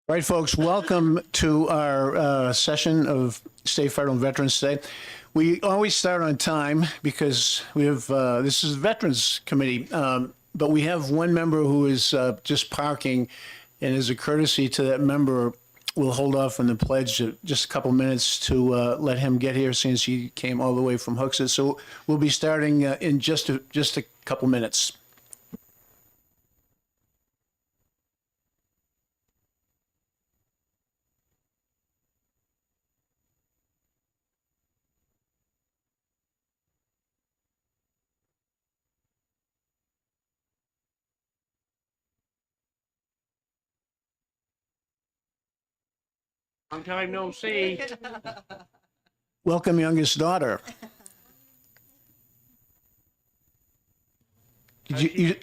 All right, folks, welcome to our session of State Federal and Veterans Day. We always start on time because we have, this is Veterans Committee, but we have one member who is just parking, and as a courtesy to that member, we'll hold off on the pledge just a couple minutes to let him get here since he came all the way from Hooksett. So we'll be starting in just a couple minutes. Long time no see. Welcome, youngest daughter. Did you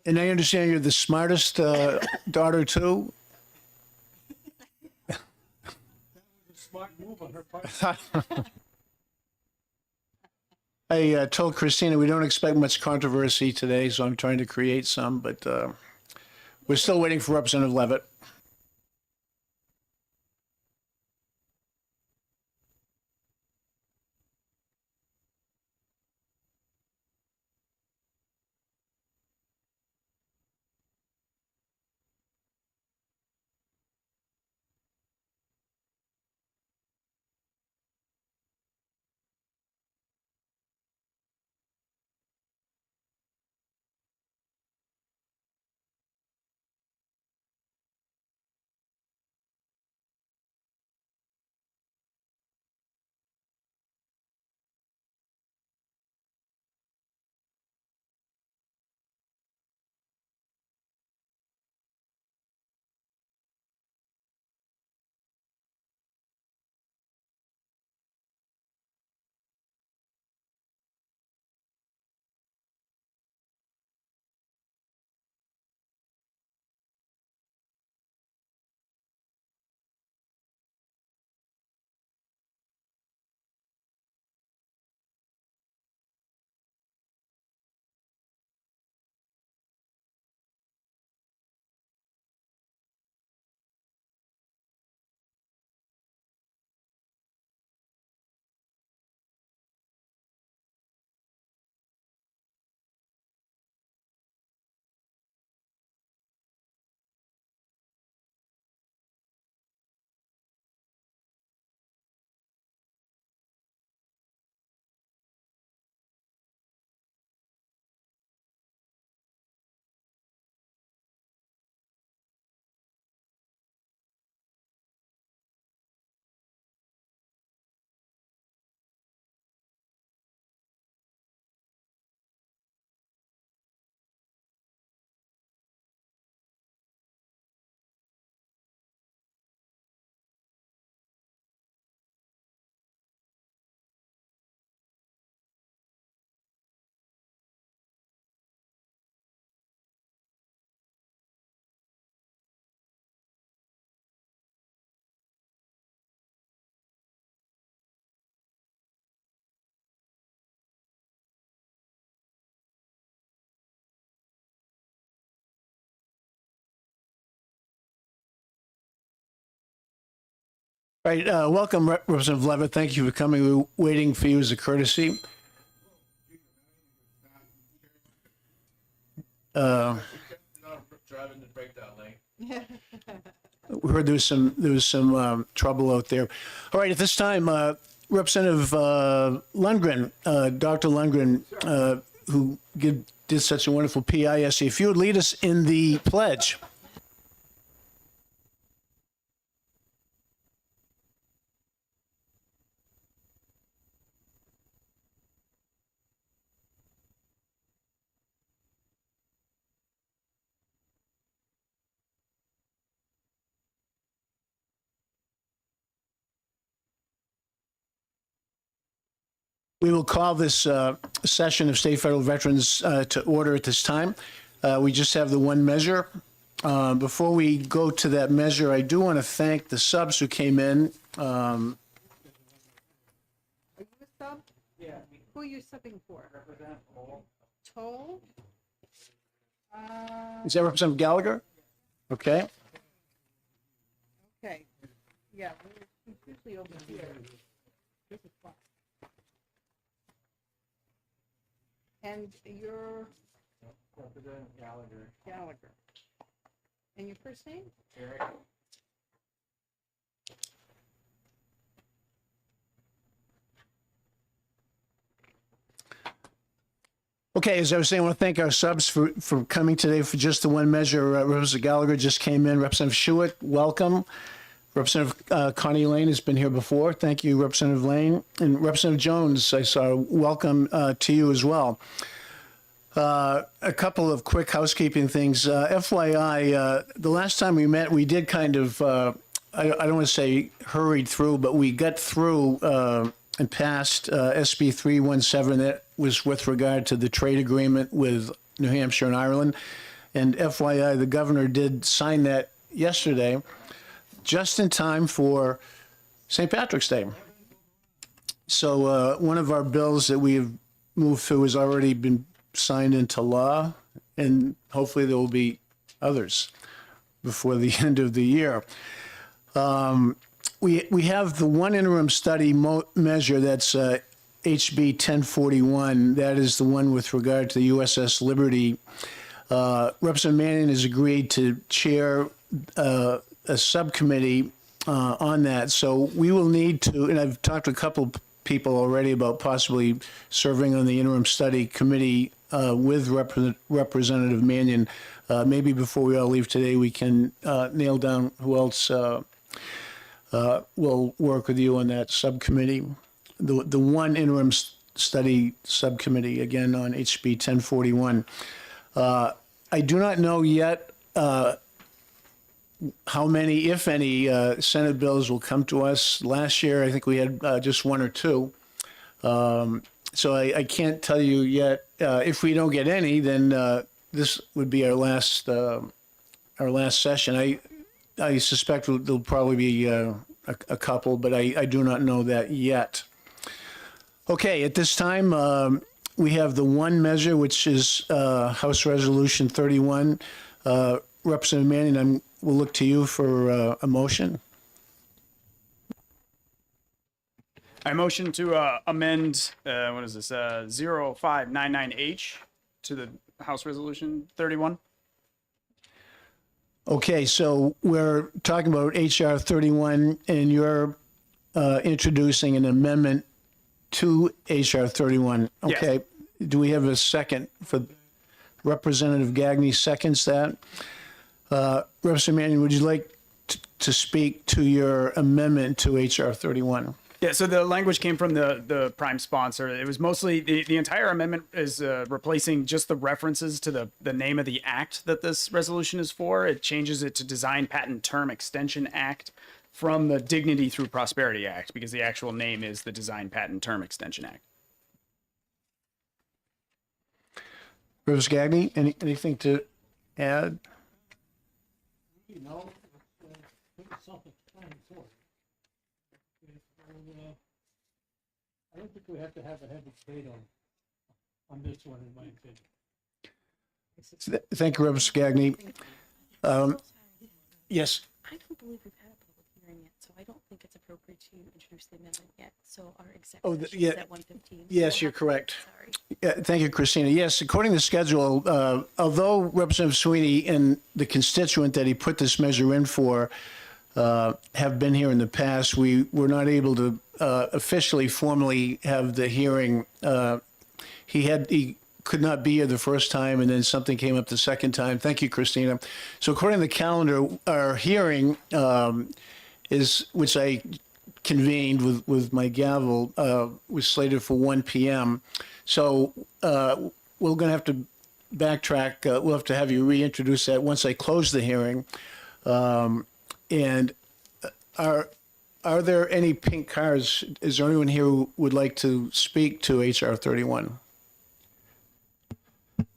and I understand you're the smartest daughter too? Smart move on her part. I told Christina we don't expect much controversy today, so I'm trying to create some, but we're still waiting for Representative Levitt. Right, welcome, Representative Levitt. Thank you for coming. We were waiting for you as a courtesy. Driving the breakdown lane. We heard there was some trouble out there. All right, at this time, Representative Lundgren, Dr. Lundgren, who did such a wonderful PISC, if you would lead us in the pledge. We will call this session of State Federal Veterans to order at this time. We just have the one measure. Before we go to that measure, I do want to thank the subs who came in. Who are you subbing for? Toll? Is that Representative Gallagher? Okay. Okay, yeah, he's usually over here. This is fine. And you're Representative Gallagher. Gallagher. And your first name? Eric. Okay, as I was saying, I want to thank our subs for coming today for just the one measure. Representative Gallagher just came in. Representative Schuett, welcome. Representative Connie Lane has been here before. Thank you, Representative Lane. And Representative Jones, I saw, welcome to you as well. A couple of quick housekeeping things. FYI, the last time we met, we did kind of, I don't want to say hurried through, but we got through and passed SB 317. That was with regard to the trade agreement with New Hampshire and Ireland. And FYI, the governor did sign that yesterday, just in time for St. Patrick's Day. So one of our bills that we have moved through has already been signed into law, and hopefully there will be others before the end of the year. We have the one interim study measure that's HB 1041. That is the one with regard to the USS Liberty. Representative Mannion has agreed to chair a subcommittee on that. So we will need to, and I've talked to a couple people already about possibly serving on the interim study committee with Representative Mannion. Maybe before we all leave today, we can nail down who else will work with you on that subcommittee. The one interim study subcommittee, again, on HB 1041. I do not know yet how many, if any, Senate bills will come to us. Last year, I think we had just one or two. So I can't tell you yet. If we don't get any, then this would be our last session. I suspect there'll probably be a couple, but I do not know that yet. Okay, at this time, we have the one measure, which is House Resolution 31. Representative Mannion, we'll look to you for a motion. I motion to amend, what is this, 0599H to the House Resolution 31. Okay, so we're talking about HR 31, and you're introducing an amendment to HR 31. Yes. Okay, do we have a second for Representative Gagny seconds that? Representative Mannion, would you like to speak to your amendment to HR 31? Yeah, so the language came from the prime sponsor. It was mostly, the entire amendment is replacing just the references to the name of the act that this resolution is for. It changes it to Design Patent Term Extension Act from the Dignity Through Prosperity Act, because the actual name is the Design Patent Term Extension Act. Representative Gagny, anything to add? You know, it's self-explanatory. I don't think we have to have a heavy debate on this one, in my opinion. Thank you, Representative Gagny. Yes. I don't believe we've had a public hearing yet, so I don't think it's appropriate to introduce the amendment yet. So our executive session is at 1:15. Yes, you're correct. Sorry. Thank you, Christina. Yes, according to the schedule, although Representative Sweeney and the constituent that he put this measure in for have been here in the past, we were not able to officially, formally have the hearing. He could not be here the first time, and then something came up the second time. Thank you, Christina. So according to the calendar, our hearing is, which I convened with my gavel, was slated for 1 p.m. So we're going to have to backtrack. We'll have to have you reintroduce that once I close the hearing. And are there any pink cards? Is there anyone here who would like to speak to HR 31?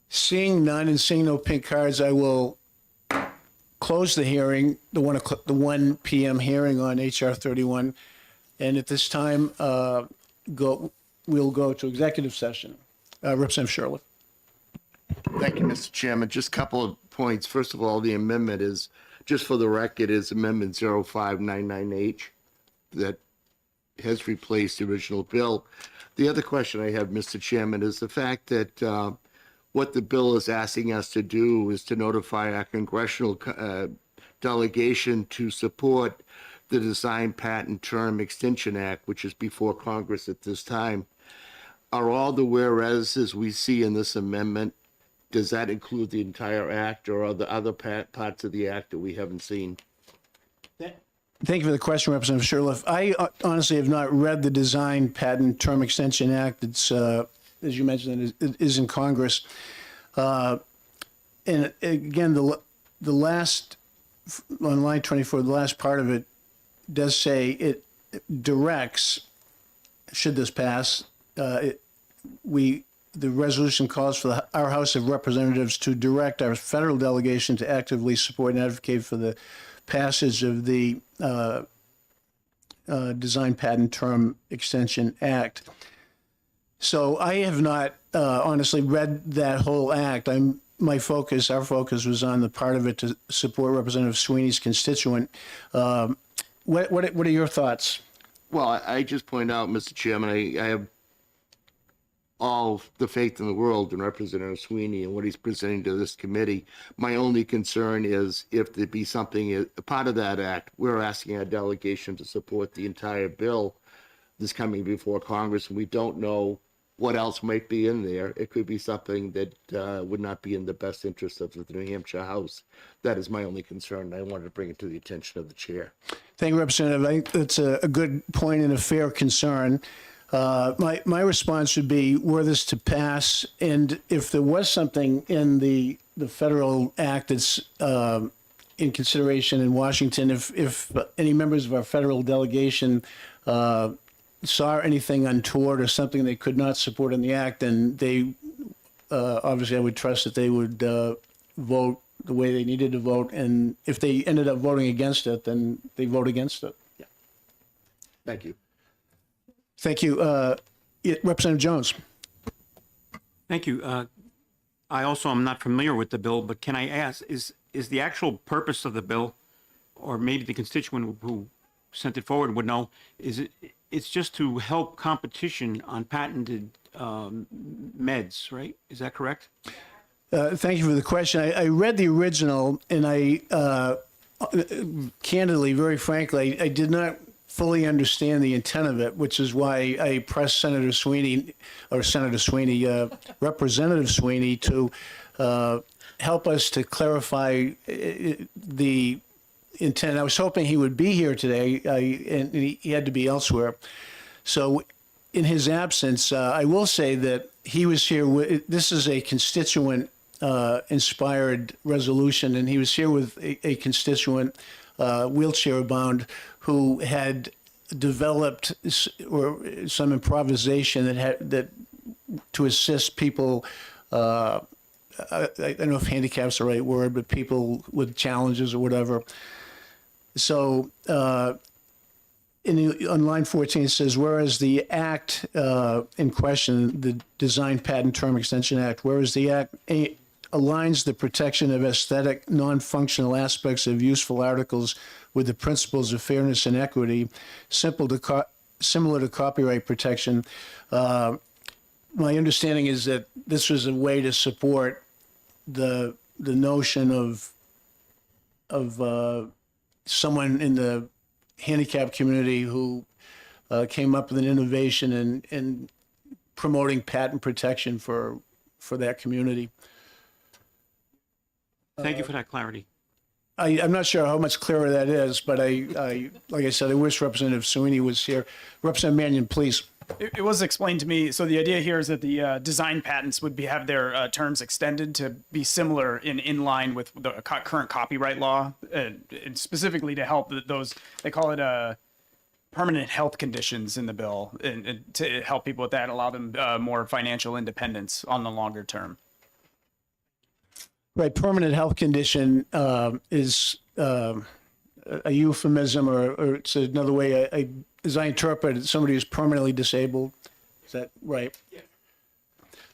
Seeing none and seeing no pink cards, I will close the hearing, the 1 p.m. hearing on HR 31. And at this time, we'll go to executive session. Representative Sherliff. Thank you, Mr. Chairman. Just a couple of points. First of all, the amendment is, just for the record, is Amendment 0599H that has replaced the original bill. The other question I have, Mr. Chairman, is the fact that what the bill is asking us to do is to notify our congressional delegation to support the Design Patent Term Extension Act, which is before Congress at this time. Are all the whereases we see in this amendment, does that include the entire act, or are there other parts of the act that we haven't seen? Thank you for the question, Representative Sherliff. I honestly have not read the Design Patent Term Extension Act. It's, as you mentioned, it is in Congress. And again, the last, on line 24, the last part of it does say it directs, should this pass, the resolution calls for our House of Representatives to direct our federal delegation to actively support and advocate for the passage of the Design Patent Term Extension Act. So I have not honestly read that whole act. Our focus was on the part of it to support Representative Sweeney's constituent. What are your thoughts? Well, I just point out, Mr. Chairman, I have all the faith in the world in Representative Sweeney and what he's presenting to this committee. My only concern is if there be something, a part of that act, we're asking our delegation to support the entire bill that's coming before Congress, and we don't know what else might be in there. It could be something that would not be in the best interest of the New Hampshire House. That is my only concern, and I wanted to bring it to the attention of the chair. Thank you, Representative. I think that's a good point and a fair concern. My response would be, were this to pass, and if there was something in the federal act that's in consideration in Washington, if any members of our federal delegation saw anything untoward or something they could not support in the act, then they obviously I would trust that they would vote the way they needed to vote, and if they ended up voting against it, then they vote against it. Yeah. Thank you. Thank you. Representative Jones. Thank you. I also am not familiar with the bill, but can I ask, is the actual purpose of the bill, or maybe the constituent who sent it forward would know, it's just to help competition on patented meds, right? Is that correct? Thank you for the question. I read the original, and I candidly, very frankly, I did not fully understand the intent of it, which is why I pressed Representative Sweeney to help us to clarify the intent. I was hoping he would be here today, and he had to be elsewhere. So in his absence, I will say that he was here. This is a constituent inspired resolution, and he was here with a constituent wheelchair bound who had developed some improvisation that to assist people. I don't know if handicap's the right word, but people with challenges or whatever. So on line 14 it says, whereas the act in question, the Design Patent Term Extension Act, whereas the act aligns the protection of aesthetic, non-functional aspects of useful articles with the principles of fairness and equity, similar to copyright protection. My understanding is that this was a way to support the notion of someone in the handicapped community who came up with an innovation in promoting patent protection for that community. Thank you for that clarity. I'm not sure how much clearer that is, but I like I said, I wish Representative Sweeney was here. Representative Mannion, please. It was explained to me. So the idea here is that the design patents would have their terms extended to be similar in line with the current copyright law, and specifically to help those, they call it permanent health conditions in the bill, and to help people with that, allow them more financial independence on the longer term. Right, permanent health condition is a euphemism, or it's another way, as I interpret it, somebody who's permanently disabled. that right?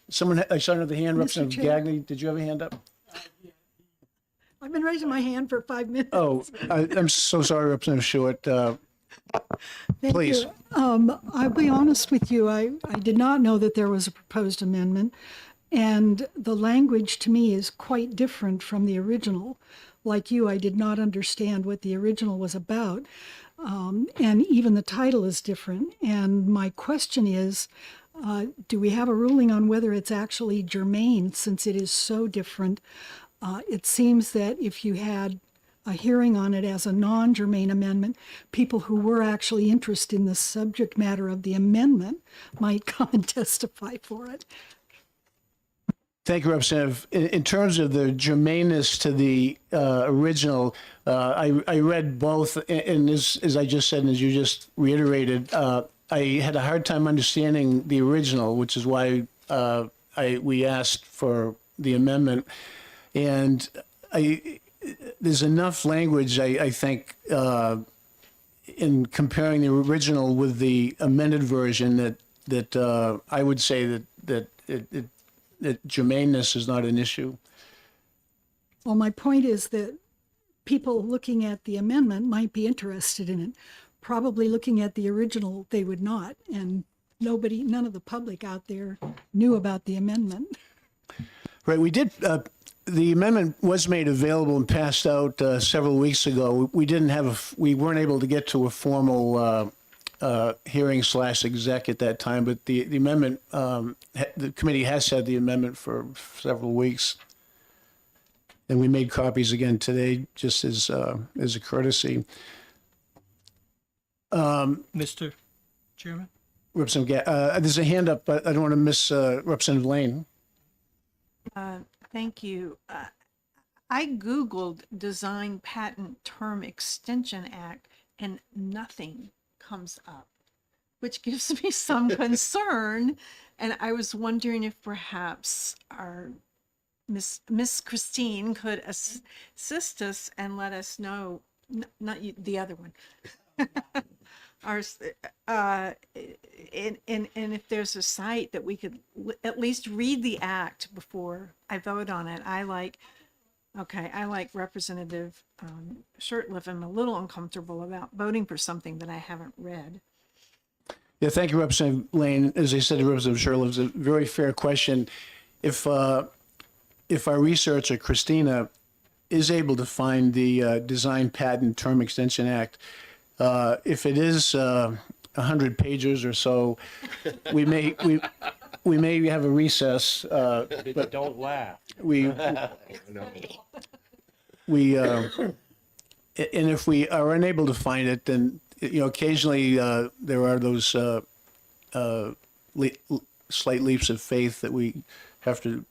Someone, I saw another hand, Representative Chair. Gagny, did you have a hand up? I've been raising my hand for 5 minutes. Oh, I'm so sorry, Representative Short. Thank please. you. I'll be honest with you. I did not know that there was a proposed amendment, and the language to me is quite different from the original. Like you, I did not understand what the original was about, and even the title is different. And my question is, do we have a ruling on whether it's actually germane, since it is so different? It seems that if you had a hearing on it as a non-germane amendment, people who were actually interested in the subject matter of the amendment might come and testify for it. Thank you, Representative. In terms of the germaneness to the original, I read both, and as I just said, and as you just reiterated, I had a hard time understanding the original, which is why we asked for the amendment. And there's enough language, I think, in comparing the original with the amended version that I would say that germaneness is not an issue. Well, my point is that people looking at the amendment might be interested in it. Probably looking at the original, they would not. And none of the public out there knew about the amendment. Right, we did. The amendment was made available and passed out several weeks ago. We weren't able to get to a formal hearing / exec at that time, but the amendment, the committee has had the amendment for several weeks. And we made copies again today, just as a courtesy. Mr. Chairman? Representative, there's a hand up, but I don't want to miss Representative Lane. Thank you. I Googled Design Patent Term Extension Act and nothing comes up, which gives me some concern. And I was wondering if perhaps our Miss Christine could assist us and let us know, not you, the other one. And if there's a site that we could at least read the act before I vote on it. I like Representative Shurtleff. I'm a little uncomfortable about voting for something that I haven't read. Yeah, thank you, Representative Lane. As I said to Representative Shurtleff, it's a very fair question. If our researcher, Christina, is able to find the Design Patent Term Extension Act, if it is 100 pages or so, we may have a recess. But Don't laugh. and if we are unable to find it, then occasionally there are those slight leaps of faith that we have to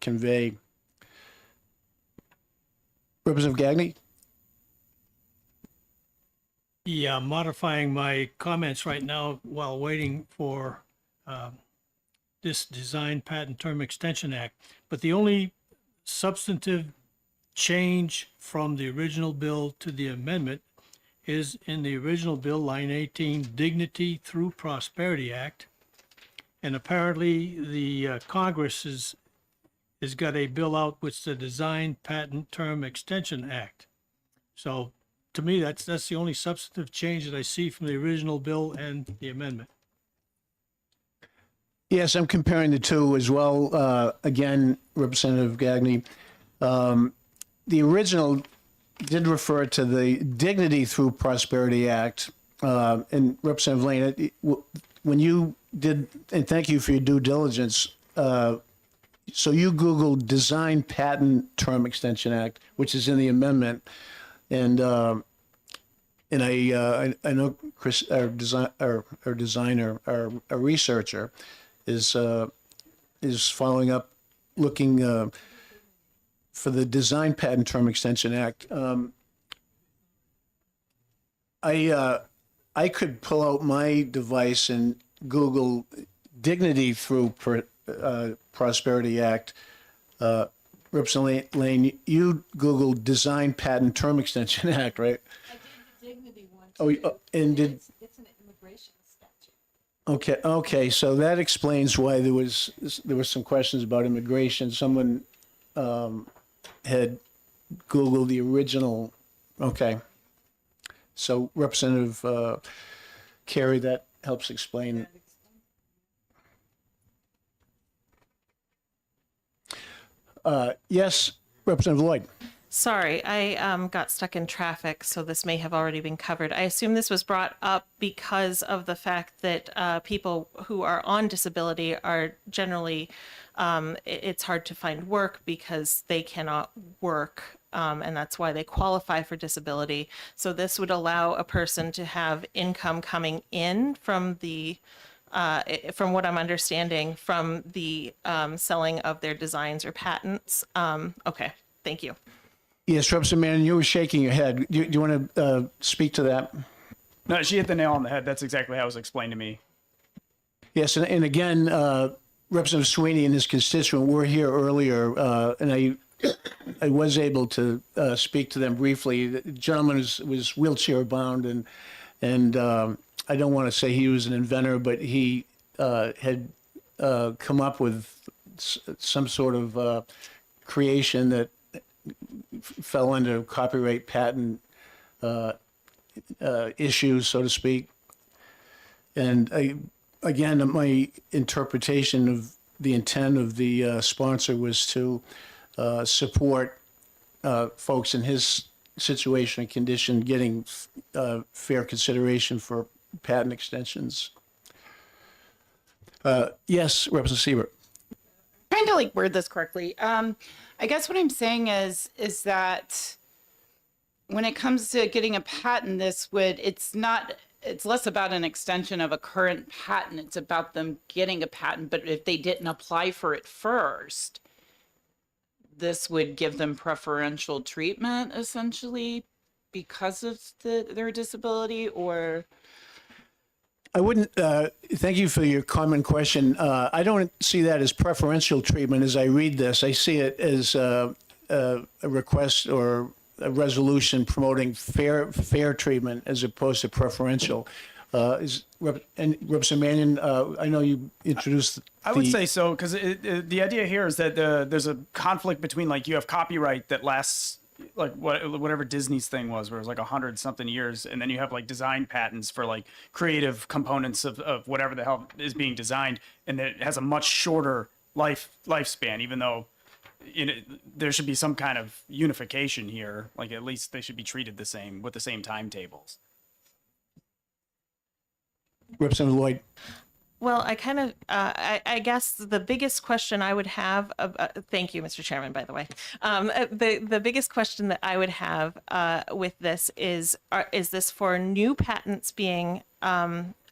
convey. Representative Gagny? Yeah, modifying my comments right now while waiting for this Design Patent Term Extension Act. But the only substantive change from the original bill to the amendment is in the original bill, line 18, Dignity Through Prosperity Act. And apparently the Congress has got a bill out with the Design Patent Term Extension Act. So to me, that's the only substantive change that I see from the original bill and the amendment. Yes, I'm comparing the two as well. Again, Representative Gagny, the original did refer to the Dignity Through Prosperity Act. And Representative Lane, when you did, and thank you for your due diligence, so you Googled Design Patent Term Extension Act, which is in the amendment, and I know Chris, our designer, our researcher, is following up, looking for the Design Patent Term Extension Act. I could pull out my device and Google Dignity Through Prosperity Act. Representative Lane, you Googled Design Patent Term Extension Act, right? I did the Dignity one. Oh, and did It's an immigration Okay, so that explains why there were some questions about immigration. Someone had Googled the original. Okay. So Representative Carey, that helps explain. Yes, Representative Lloyd. Sorry, I got stuck in traffic, so this may have already been covered. I assume this was brought up because of the fact that people who are on disability are generally, it's hard to find work because they cannot work, and that's why they qualify for disability. So this would allow a person to have income coming in from the from what I'm understanding, from the selling of their designs or patents. Okay, thank you. Yes, Representative Manning, you were shaking your head. Do you want to speak to that? No, she hit the nail on the head. That's exactly how it was explained to me. Yes, and again, Representative Sweeney and his constituent were here earlier, and I was able to speak to them briefly. The gentleman was wheelchair bound, and I don't want to say he was an inventor, but he had come up with some sort of creation that fell under copyright patent issues, so to speak. And again, my interpretation of the intent of the sponsor was to support folks in his situation and condition getting fair consideration for patent extensions. Yes, Representative Siebert. Trying to like word this correctly. I guess what I'm saying is that when it comes to getting a patent, it's less about an extension of a current patent. It's about them getting a patent. But if they didn't apply for it first, this would give them preferential treatment essentially because of their disability, or. I wouldn't, thank you for your common question. I don't see that as preferential treatment as I read this. I see it as a request or a resolution promoting fair treatment as opposed to preferential. Representative Mannion, I know you introduced. I would say so, because the idea here is that there's a conflict between, like, you have copyright that lasts like whatever Disney's thing was, where it was like 100-something years, and then you have like design patents for like creative components of whatever the hell is being designed, and it has a much shorter lifespan, even though there should be some kind of unification here. Like, at least they should be treated the same with the same timetables. Representative Lloyd. Well, I kind of, I guess the biggest question I would have, thank you, Mr. Chairman, by the way. The biggest question that I would have with this is this for new patents being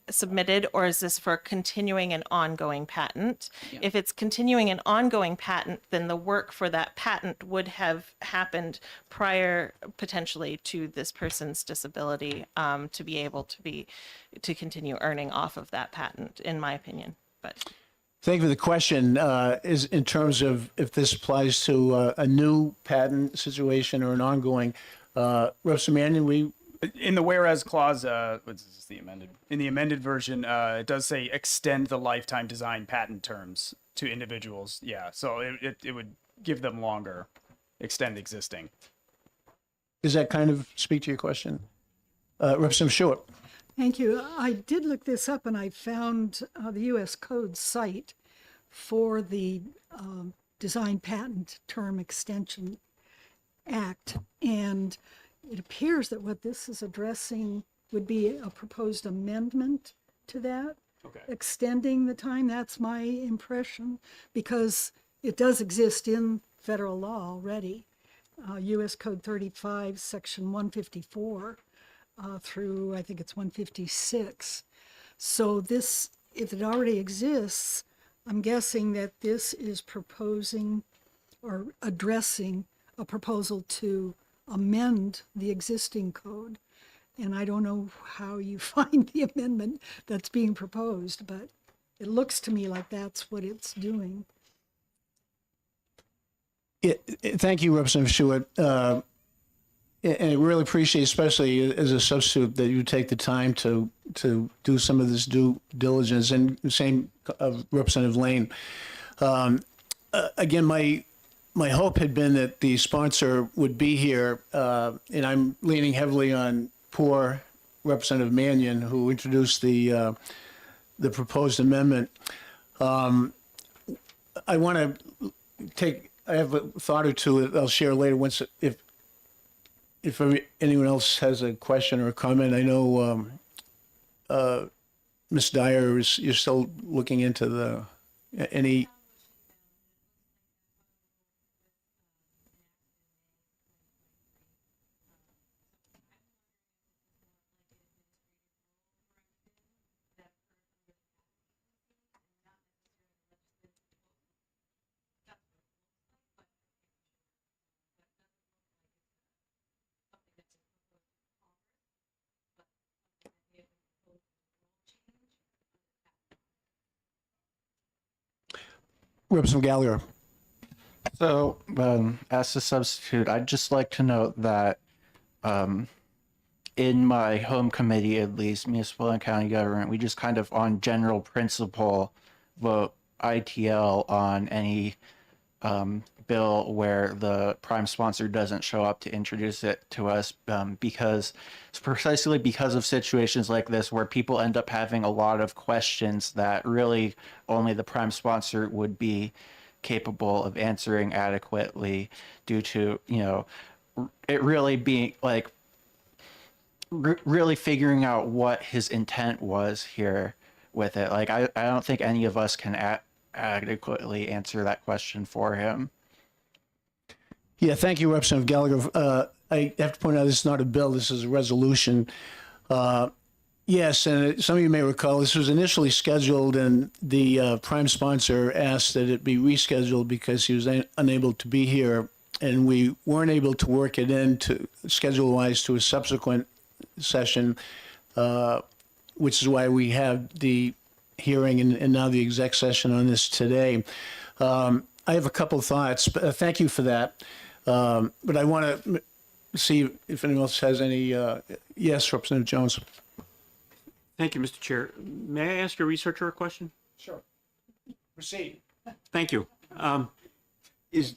submitted, or is this for continuing an ongoing patent? Yeah. If it's continuing an ongoing patent, then the work for that patent would have happened prior, potentially, to this person's disability to be able to continue earning off of that patent, in my opinion. But thank you for the question. Is in terms of if this applies to a new patent situation or an ongoing. Representative Mannion, in the whereas clause, what's this, in the amended version, it does say extend the lifetime design patent terms to individuals. Yeah, so it would give them longer, extend existing. Does that kind of speak to your question? Representative Short. Thank you. I did look this up, and I found the U.S. Code site for the Design Patent Term Extension Act, and it appears that what this is addressing would be a proposed amendment to that, extending the time. That's my impression, because it does exist in federal law already. U.S. Code 35, Section 154 through, I think it's 156. So this, if it already exists, I'm guessing that this is proposing or addressing a proposal to amend the existing code. And I don't know how you find the amendment that's being proposed, but it looks to me like that's what it's doing. Thank you, Representative Stewart. and I really appreciate, especially as a substitute, that you take the time to do some of this due diligence, and same of Representative Lane. Again, my hope had been that the sponsor would be here, and I'm leaning heavily on poor Representative Mannion, who introduced the proposed amendment. I want to I have a thought or two that I'll share later once, if anyone else has a question or a comment. I know Ms. Dyer, you're still looking into any. Representative Gallagher. So, as a substitute, I'd just like to note that in my home committee, at least, municipal and county government, we just kind of on general principle vote ITL on any bill where the prime sponsor doesn't show up to introduce it to us, because it's precisely because of situations like this where people end up having a lot of questions that really only the prime sponsor would be capable of answering adequately, due to, you know, it really being like really figuring out what his intent was here with it. Like, I don't think any of us can adequately answer that question for him. Yeah, thank you, Representative Gallagher. I have to point out, this is not a bill, this is a resolution. Yes, and some of you may recall, this was initially scheduled, and the prime sponsor asked that it be rescheduled because he was unable to be here, and we weren't able to work it in to schedule-wise to a subsequent session, which is why we have the hearing and now the exec session on this today. I have a couple of thoughts, but thank you for that. But I want to see if anyone else has any. Yes, Representative Jones. Thank you, Mr. Chair. May I ask your researcher a question? Sure. Proceed. Thank you. Is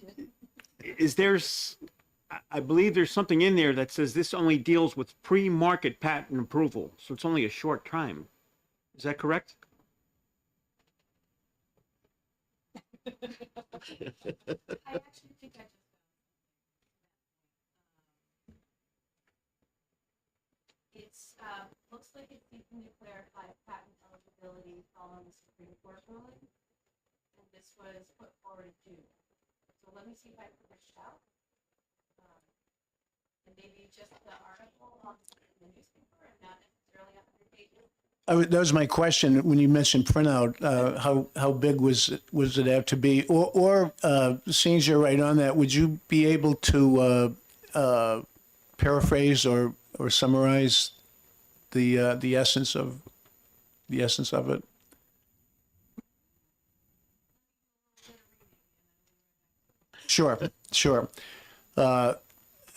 I believe there's something in there that says this only deals with pre-market patent approval, so it's only a short time. Is that correct? I actually think I just it's looks like it's seeking to clarify patent eligibility following the Supreme Court ruling, and this was put forward in June. So let me see if I can push it out, and maybe just the article on the newspaper and not necessarily 100 pages. That was my question when you mentioned printout. How big was it have to be? Or seeing you're right on that, would you be able to paraphrase or summarize the essence of it? Sure.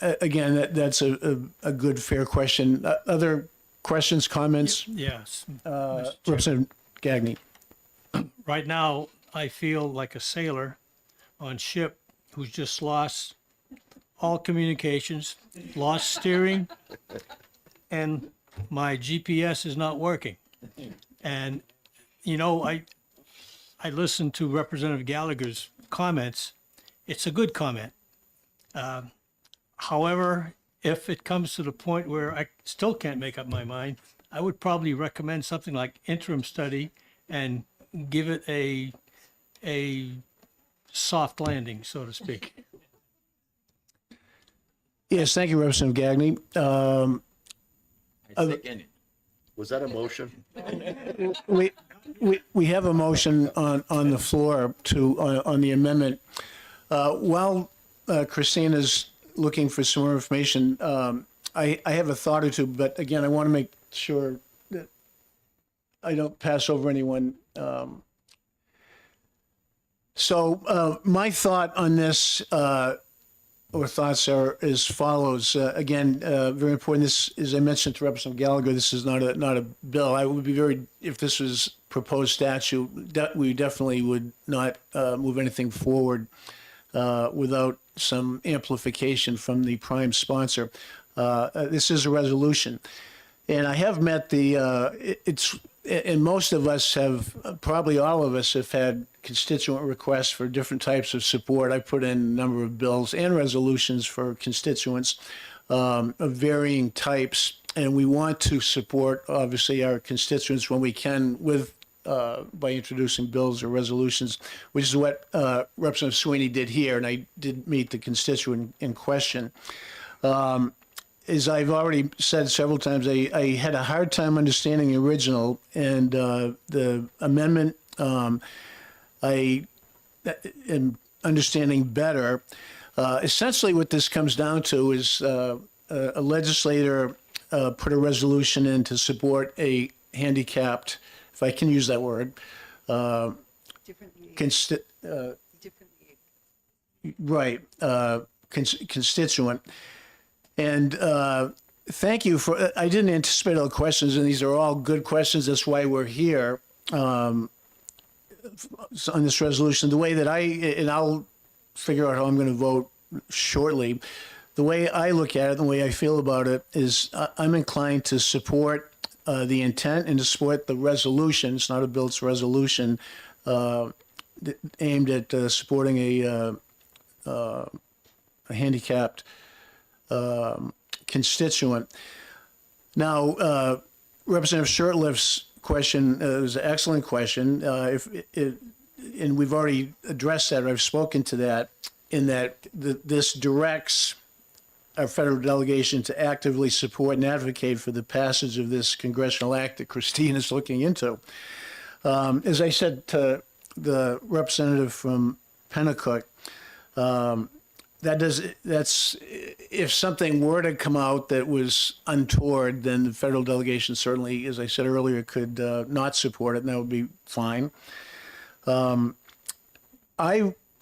Again, that's a good, fair question. Other questions, comments? Yes. Representative Gagné. Right now, I feel like a sailor on ship who's just lost all communications, lost steering, and my GPS is not working. And, you know, I listened to Representative Gallagher's comments. It's a good comment. However, if it comes to the point where I still can't make up my mind, I would probably recommend something like interim study and give it a soft landing, so to speak. Yes, thank you, Representative Gagné. Was that a motion? We have a motion on the floor on the amendment. While Christina's looking for some more information, I have a thought or two, but again, I want to make sure that I don't pass over anyone. So my thought on this, or thoughts are as follows. Again, very important. This, as I mentioned to Representative Gallagher, this is not a bill. I would be very, if this was proposed statute, we definitely would not move anything forward without some amplification from the prime sponsor. This is a resolution. And I have met and most of us have, probably all of us have had constituent requests for different types of support. I put in a number of bills and resolutions for constituents of varying types. And we want to support, obviously, our constituents when we can by introducing bills or resolutions, which is what Representative Sweeney did here. And I did meet the constituent in question. As I've already said several times, I had a hard time understanding the original, and the amendment I am understanding better. Essentially, what this comes down to is a legislator put a resolution in to support a handicapped, if I can use that word, constituent. And thank you for, I didn't anticipate all the questions, and these are all good questions. That's why we're here on this resolution. The way that and I'll figure out how I'm going to vote shortly. The way I look at it, the way I feel about it is I'm inclined to support the intent and to support the resolution. It's not a bill, it's a resolution aimed at supporting a handicapped constituent. Now, Representative Shurtleff's question was an excellent question. And we've already addressed that, or I've spoken to that, in that this directs our federal delegation to actively support and advocate for the passage of this congressional act that Christine is looking into. As I said to the representative from Pennacook, that's if something were to come out that was untoward, then the federal delegation certainly, as I said earlier, could not support it, and that would be fine. I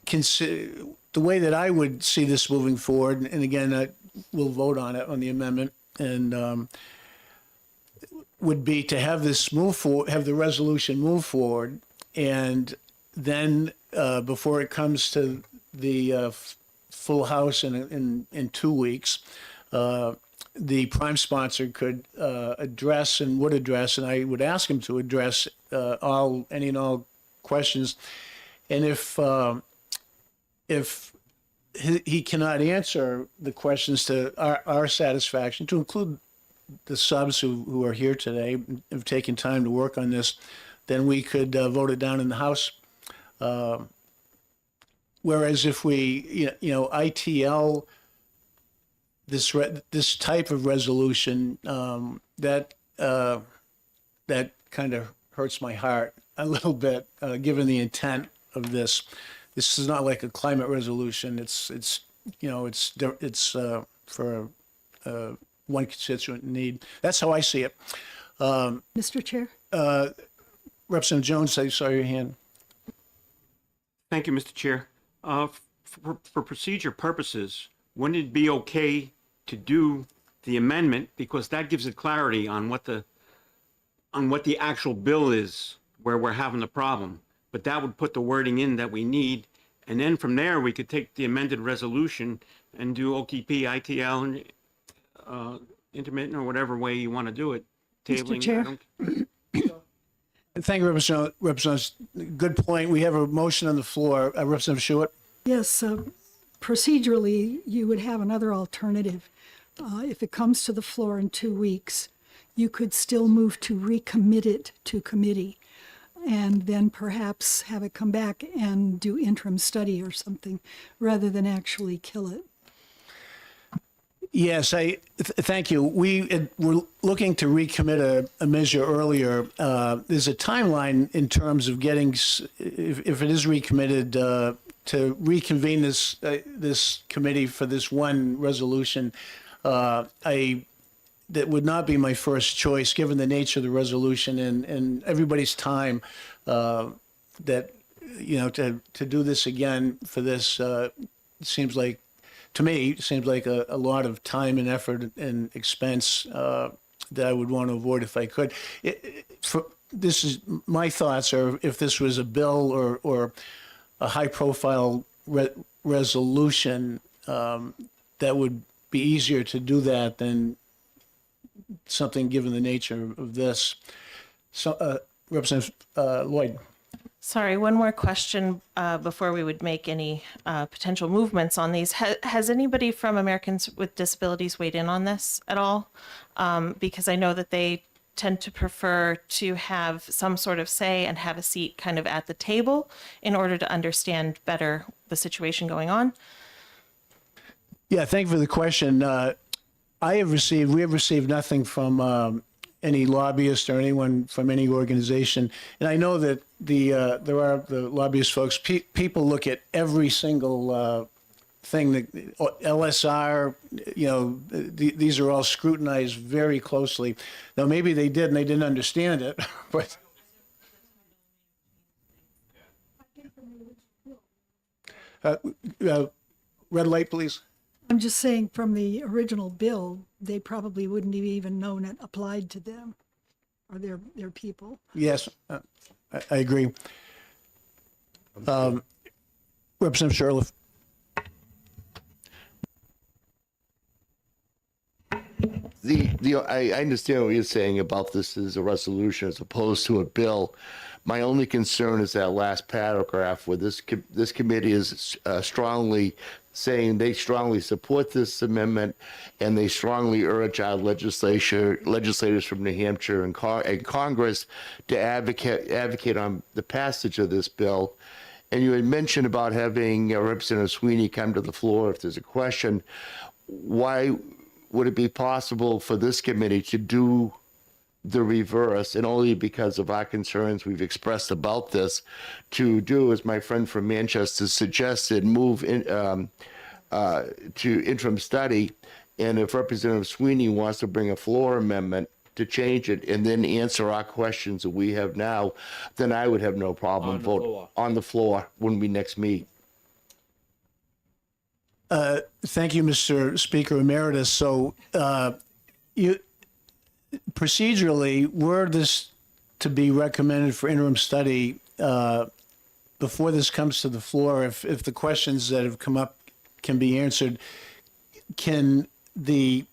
consider the way that I would see this moving forward, and again, we'll vote on it on the amendment, and would be to have this move forward, have the resolution move forward, and then before it comes to the full House in 2 weeks, the prime sponsor could address and would address, and I would ask him to address any and all questions. And if he cannot answer the questions to our satisfaction, to include the subs who are here today, have taken time to work on this, then we could vote it down in the House. Whereas if we, ITL this type of resolution, that kind of hurts my heart a little bit, given the intent of this. This is not like a climate resolution. It's for one constituent in need. That's how I see it. Mr. Chair? Representative Jones, I saw your hand. Thank you, Mr. Chair. For procedure purposes, wouldn't it be okay to do the amendment, because that gives it clarity on what the actual bill is where we're having the problem? But that would put the wording in that we need, and then from there we could take the amended resolution and do OTP, ITL, and intermittent, or whatever way you want to do it. Mr. Chair? Thank you, Representative. Good point. We have a motion on the floor. Representative Schuett? Yes, procedurally, you would have another alternative. If it comes to the floor in 2 weeks, you could still move to recommit it to committee and then perhaps have it come back and do interim study or something rather than actually kill it. Yes, thank you. We were looking to recommit a measure earlier. There's a timeline in terms of getting, if it is recommitted, to reconvene this committee for this one resolution. That would not be my first choice, given the nature of the resolution and everybody's time. To do this again for this seems like to me, seems like a lot of time and effort and expense that I would want to avoid if I could. This is my thoughts are if this was a bill or a high-profile resolution, that would be easier to do that than something given the nature of this. So, Representative Lloyd. Sorry, one more question before we would make any potential movements on these. Has anybody from Americans with Disabilities weighed in on this at all? Because I know that they tend to prefer to have some sort of say and have a seat kind of at the table in order to understand better the situation going on. Yeah, thank you for the question. We have received nothing from any lobbyist or anyone from any organization. And I know that there are the lobbyist folks, people look at every single thing that LSR, these are all scrutinized very closely. Now, maybe they did and they didn't understand it, but. Red light, please. I'm just saying from the original bill, they probably wouldn't have even known it applied to them or their people. Yes, I agree. Representative Sherliff. I understand what you're saying about this as a resolution as opposed to a bill. My only concern is that last paragraph where this committee is strongly saying they strongly support this amendment and they strongly urge our legislators from New Hampshire and Congress to advocate on the passage of this bill. And you had mentioned about having Representative Sweeney come to the floor if there's a question. Why would it be possible for this committee to do the reverse, and only because of our concerns we've expressed about this, to do, as my friend from Manchester suggested, move in, to interim study, and if Representative Sweeney wants to bring a floor amendment to change it and then answer our questions that we have now, then I would have no problem voting on the floor when we next meet. Thank you, Mr. Speaker Emeritus. So procedurally, were this to be recommended for interim study, before this comes to the floor, if the questions that have come up can be answered, can the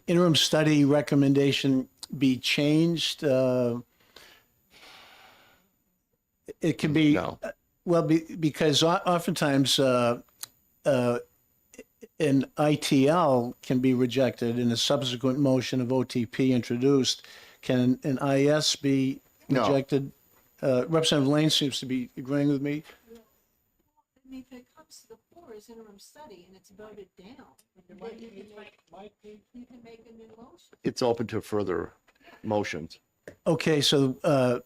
interim study recommendation be changed? It can be, No. well, because oftentimes an ITL can be rejected in a subsequent motion of OTP introduced. Can an IS be No. rejected? Representative Lane seems to be agreeing with me. I mean, if it comes to the floor as interim study and it's voted down, then you can make a new motion. It's open to further motions. Okay, so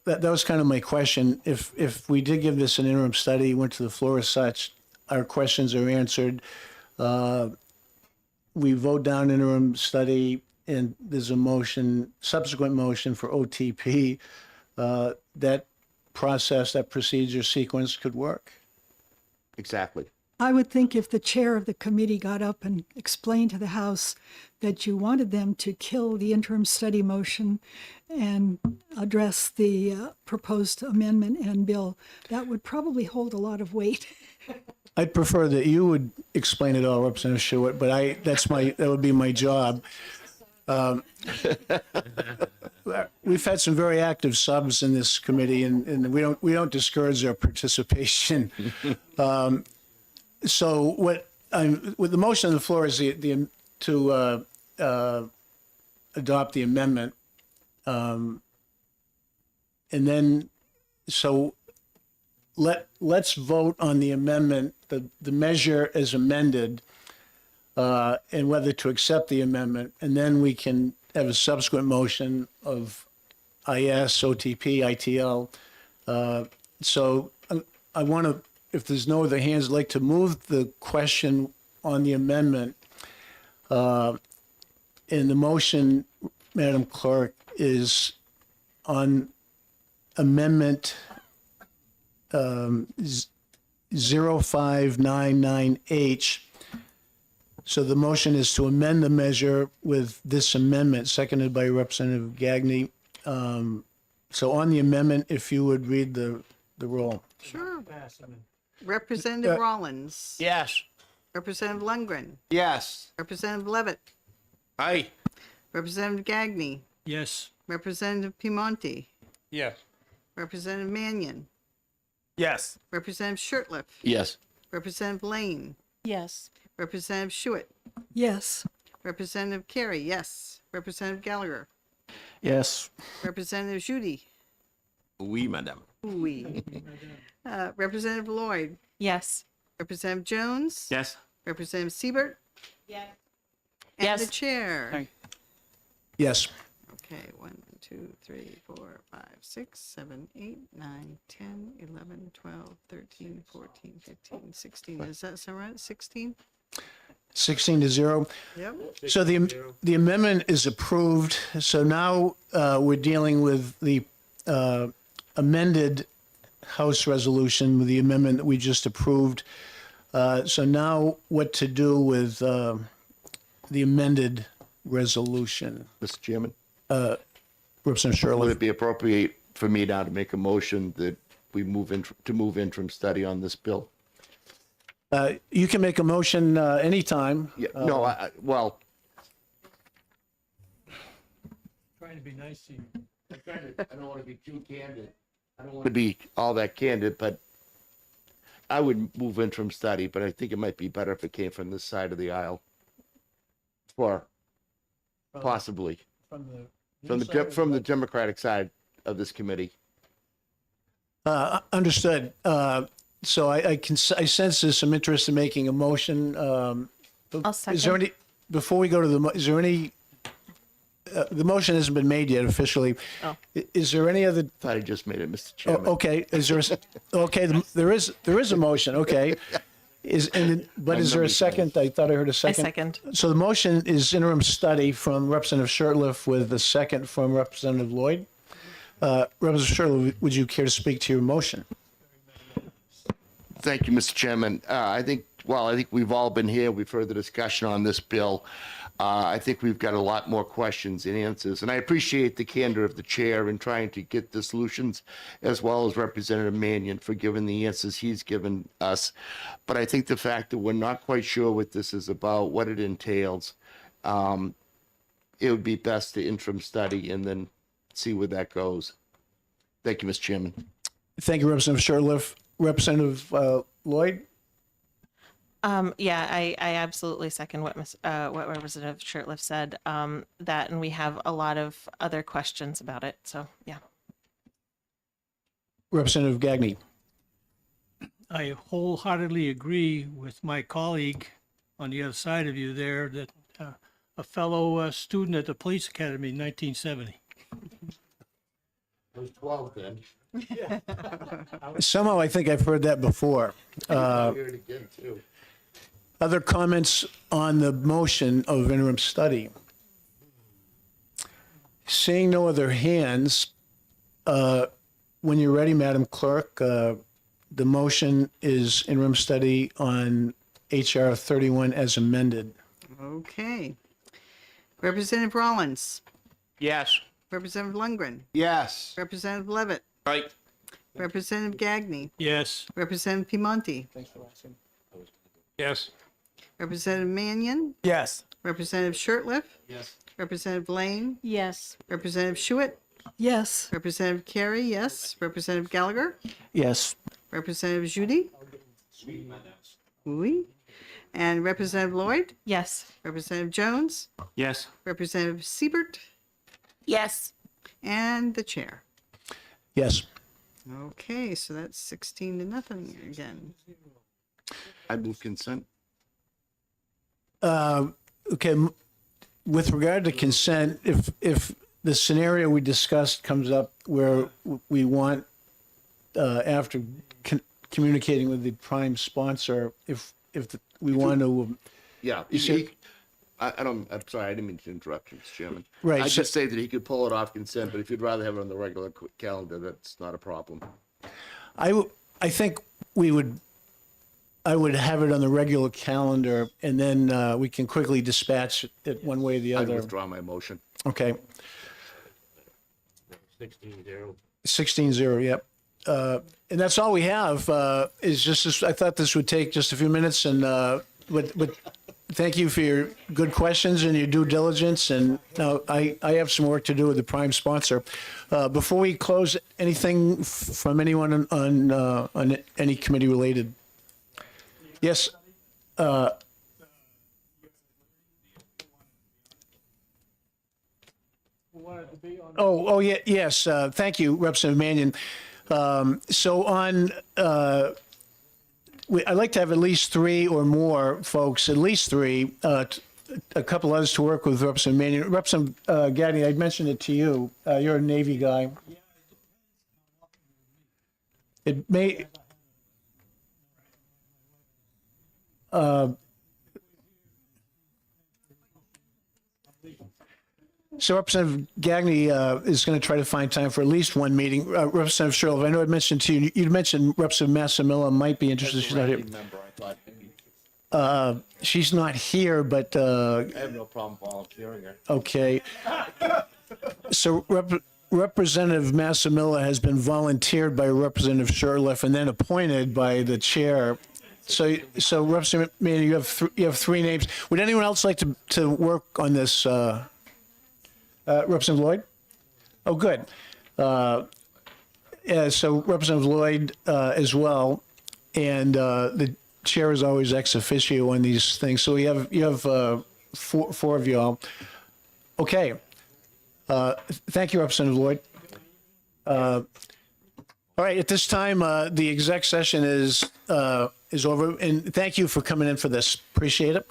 that was kind of my question. If we did give this an interim study, went to the floor as such, our questions are answered. We vote down interim study, and there's a motion, subsequent motion for OTP. That process, that procedure sequence could work. Exactly. I would think if the chair of the committee got up and explained to the House that you wanted them to kill the interim study motion and address the proposed amendment and bill, that would probably hold a lot of weight. I'd prefer that you would explain it all, Representative Stewart, but that would be my job. We've had some very active subs in this committee, and we don't discourage their participation. So with the motion on the floor is to adopt the amendment, and then so let's vote on the amendment, the measure as amended, and whether to accept the amendment, and then we can have a subsequent motion of IS, OTP, ITL. So I want to, if there's no other hands, I'd like to move the question on the amendment. And the motion, Madam Clerk, is on amendment 0599H So the motion is to amend the measure with this amendment, seconded by Representative Gagny. So on the amendment, if you would read the roll. Sure. Representative Rollins. Yes. Representative Lundgren. Yes. Representative Levitt. Aye. Representative Gagny. Yes. Representative Piemonte. Yes. Representative Mannion. Yes. Representative Shirtliff. Yes. Representative Lane. Yes. Representative Schuett. Yes. Representative Carey, yes. Representative Gallagher. Yes. Representative Judy. Oui, madame. Oui. Representative Lloyd. Yes. Representative Jones. Yes. Representative Siebert. Yes. And Yes. the chair. Thank- Yes. Okay, 1, 2, 3, 4, 5, 6, 7, 8, 9, 10, 11, 12, 13, 14, 15, 16. Does that sound right? 16? 16-0. Yep. So the amendment is approved. So now we're dealing with the amended House resolution with the amendment that we just approved. So now what to do with the amended resolution? Mr. Chairman, Representative would Shirley. it be appropriate for me now to make a motion that we move interim study on this bill? You can make a motion anytime. Yeah, no, well, Trying to be nice to you. I don't want to be too candid. I don't want to be all that candid, but I would move interim study, but I think it might be better if it came from this side of the aisle. For possibly from the Democratic side of this committee. Understood. So I sense there's some interest in making a motion. I'll second. Is there any, before we go to is there any, the motion hasn't been made yet officially. Oh. Is there any other, Thought I just made it, Mr. oh, Chairman. okay, is there, okay, there is a motion, okay. But is there a second? I thought I heard a I second. second. So the motion is interim study from Representative Shirtliff with a second from Representative Lloyd. Representative Shirtliff, would you care to speak to your motion? Thank you, Mr. Chairman. I think we've all been here. We've heard the discussion on this bill. I think we've got a lot more questions and answers, and I appreciate the candor of the chair in trying to get the solutions, as well as Representative Mannion for giving the answers he's given us. But I think the fact that we're not quite sure what this is about, what it entails, it would be best to interim study and then see where that goes. Thank you, Mr. Chairman. Thank you, Representative Shirtliff. Representative Lloyd? Yeah, I absolutely second what Representative Shirtliff said. That, and we have a lot of other questions about it. So yeah. Representative Gagny? I wholeheartedly agree with my colleague on the other side of you there that a fellow student at the police academy in 1970. I was 12 then. Somehow I think I've heard that before. I'll hear it again, too. Other comments on the motion of interim study? Seeing no other hands, when you're ready, Madam Clerk, the motion is interim study on HR 31 as amended. Okay. Representative Rollins. Yes. Representative Lundgren. Yes. Representative Levitt. Right. Representative Gagny. Yes. Representative Piemonte. Yes. Representative Mannion. Yes. Representative Shirtliff. Yes. Representative Lane. Yes. Representative Schuett. Yes. Representative Carey, yes. Representative Gallagher. Yes. Representative Judy. Oui. And Representative Lloyd. Yes. Representative Jones. Yes. Representative Siebert. Yes. And the chair. Yes. Okay, so that's 16-0 again. I move consent. Okay, with regard to consent, if the scenario we discussed comes up where we want, after communicating with the prime sponsor, if we want to, Yeah. You see- I'm sorry, I didn't mean to interrupt you, Mr. Chairman. Right, I so- just say that he could pull it off consent, but if you'd rather have it on the regular calendar, that's not a problem. I think we would I would have it on the regular calendar, and then we can quickly dispatch it one way or the I other. withdraw my motion. Okay. 16-0. 16-0, yep. And that's all we have, is just, this, I thought this would take just a few minutes, and but thank you for your good questions and your due diligence, and now I have some work to do with the prime sponsor. Before we close, anything from anyone on any committee related? Yes. Oh, yeah, yes. Thank you, Representative Mannion. So on, I'd like to have at least three or more folks, at least three, a couple others to work with Representative Mannion. Representative Gaddy, I mentioned it to you. You're a Navy guy. It may. So Representative Gagny is going to try to find time for at least one meeting. Representative Sherlock, I know I mentioned to you, you mentioned Representative Massimilla might be interested. She's not here. She's not here, but. I have no problem volunteering her. Okay. So Representative Massimilla has been volunteered by Representative Sherlock and then appointed by the chair. So Representative Mannion, you have three names. Would anyone else like to work on this? Representative Lloyd? Oh, good. Yeah, so Representative Lloyd as well, and the chair is always ex officio on these things. So you have four of you all. Okay. Thank you, Representative Lloyd. All right. At this time, the exec session is over, and thank you for coming in for this. Appreciate it.